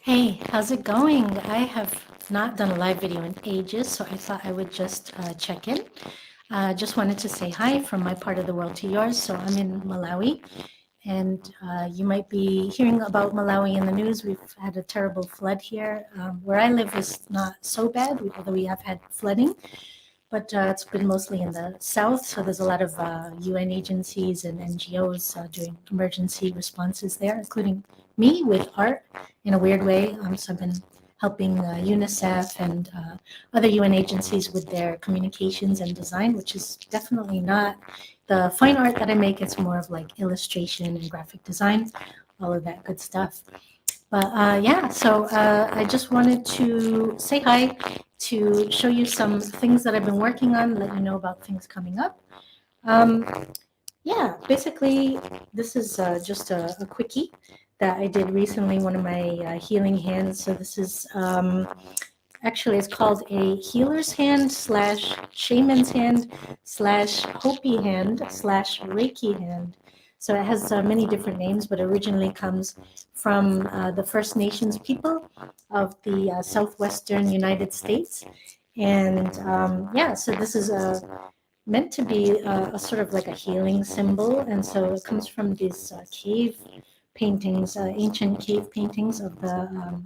Hey, how's it going? I have not done a live video in ages, so I thought I would just check in. Just wanted to say hi from my part of the world to yours. So I'm in Malawi, and you might be hearing about Malawi in the news. We've had a terrible flood here. Where I live is not so bad, although we have had flooding, but it's been mostly in the south. So there's a lot of UN agencies and NGOs doing emergency responses there, including me with art in a weird way. So I've been helping UNICEF and other UN agencies with their communications and design, which is definitely not the fine art that I make. It's more of like illustration and graphic design, all of that good stuff. But yeah, so I just wanted to say hi, to show you some things that I've been working on, let you know about things coming up. Um, yeah, basically, this is just a quickie that I did recently, one of my healing hands. So this is actually, it's called a healer's hand slash shaman's hand slash Hopi hand slash Reiki hand. So it has many different names, but originally comes from the First Nations people of the southwestern United States. And yeah, so this is meant to be a sort of like a healing symbol. And so it comes from these cave paintings, ancient cave paintings of the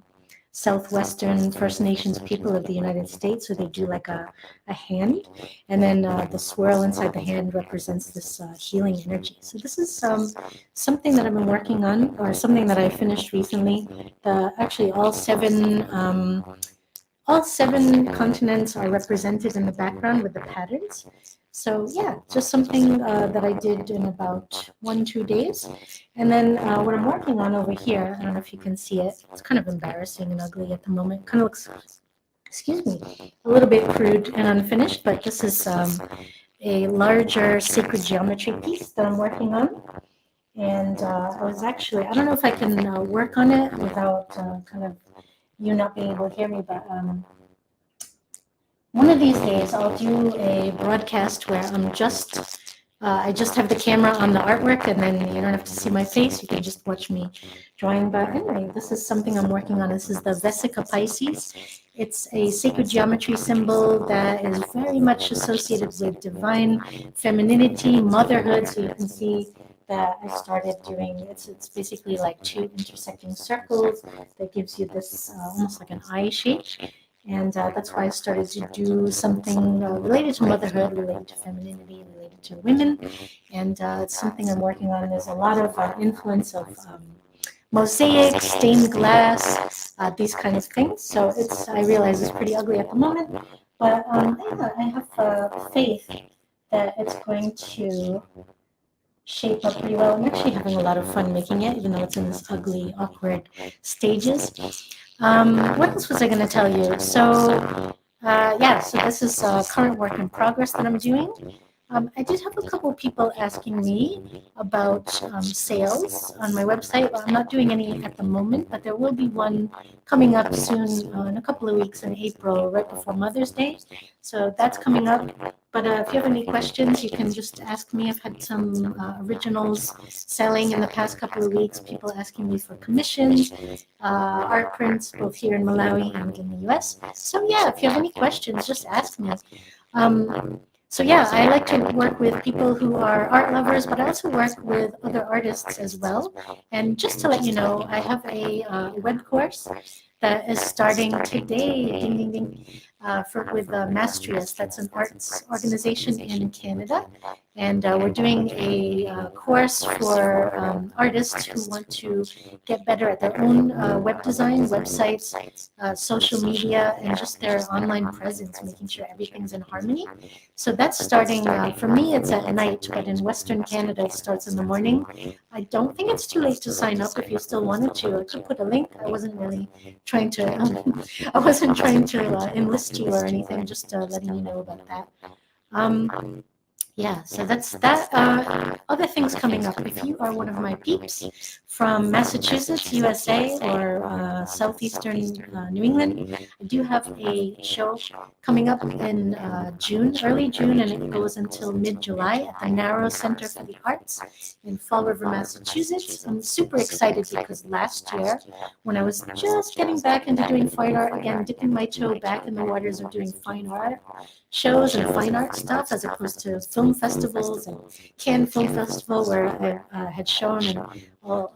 southwestern First Nations people of the United States. So they do like a hand, and then the swirl inside the hand represents this healing energy. So this is something that I've been working on, or something that I finished recently. Actually, all seven continents are represented in the background with the patterns. So yeah, just something that I did in about 1-2 days. And then what I'm working on over here, I don't know if you can see it. It's kind of embarrassing and ugly at the moment. Kind of looks, excuse me, a little bit crude and unfinished, but this is a larger sacred geometry piece that I'm working on. And I was actually, I don't know if I can work on it without kind of you not being able to hear me, but one of these days I'll do a broadcast where I just have the camera on the artwork, and then you don't have to see my face. You can just watch me drawing. But anyway, this is something I'm working on. This is the Vesica Pisces. It's a sacred geometry symbol that is very much associated with divine femininity, motherhood. So you can see that I started doing, it's basically like two intersecting circles that gives you this almost like an eye shape. And that's why I started to do something related to motherhood, related to femininity, related to women. And it's something I'm working on. There's a lot of influence of mosaic, stained glass, these kind of things. So I realize it's pretty ugly at the moment. But yeah, I have faith that it's going to shape up pretty well. I'm actually having a lot of fun making it, even though it's in this ugly, awkward stages. What else was I going to tell you? So, yeah, so this is current work in progress that I'm doing. I did have a couple people asking me about sales on my website. Well, I'm not doing any at the moment, but there will be one coming up soon in a couple of weeks in April, right before Mother's Day. So that's coming up. But if you have any questions, you can just ask me. I've had some originals selling in the past couple of weeks, people asking me for commissions, art prints, both here in Malawi and in the US. So yeah, if you have any questions, just ask me. So yeah, I like to work with people who are art lovers, but I also work with other artists as well. And just to let you know, I have a web course that is starting today, ding, ding, ding, with Mastrius. That's an arts organization in Canada. And we're doing a course for artists who want to get better at their own web design, websites, social media, and just their online presence, making sure everything's in harmony. So that's starting, for me, it's at night, but in Western Canada, it starts in the morning. I don't think it's too late to sign up if you still wanted to. I could put a link. I wasn't really trying to, I wasn't trying to enlist you or anything, just letting you know about that. Yeah, so that's that. Other things coming up. If you are one of my peeps from Massachusetts, USA, or southeastern New England, I do have a show coming up in June, early June, and it goes until mid-July at the Narrow Center for the Arts in Fall River, Massachusetts. I'm super excited because last year, when I was just getting back into doing fine art again, dipping my toe back in the waters of doing fine art, shows and fine art stuff as opposed to film festivals and Cannes Film Festival where I had shown and all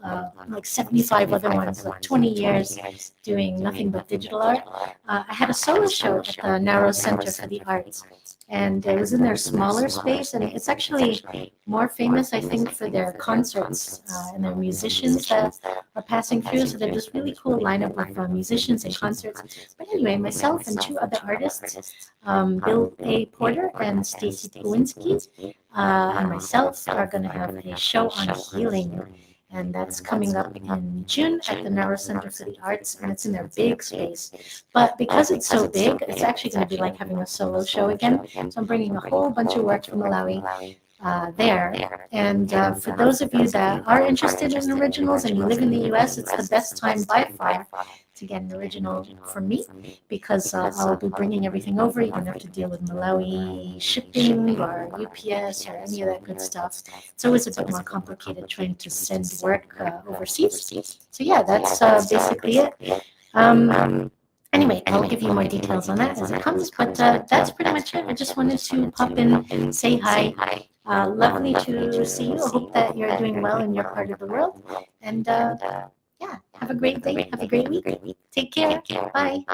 like 75 other ones, like 20 years doing nothing but digital art. I had a solo show at the Narrow Center for the Arts, and it was in their smaller space, and it's actually more famous, I think, for their concerts and their musicians that are passing through. So they're just really cool lineup of musicians and concerts. But anyway, myself and two other artists, Bill A. Porter and Stacy Pawinski, and myself are going to have a show on healing. And that's coming up in June at the Narrow Center for the Arts, and it's in their big space. But because it's so big, it's actually going to be like having a solo show again. So I'm bringing a whole bunch of work from Malawi there. And for those of you that are interested in originals and you live in the US, it's the best time by far to get an original from me because I'll be bringing everything over. You don't have to deal with Malawi shipping or UPS or any of that good stuff. It's always a bit more complicated trying to send work overseas. So yeah, that's basically it. Anyway, I'll give you more details on that as it comes, but that's pretty much it. I just wanted to pop in, say hi. Lovely to see you. I hope that you're doing well in your part of the world. And yeah, have a great day. Have a great week. Take care. Bye.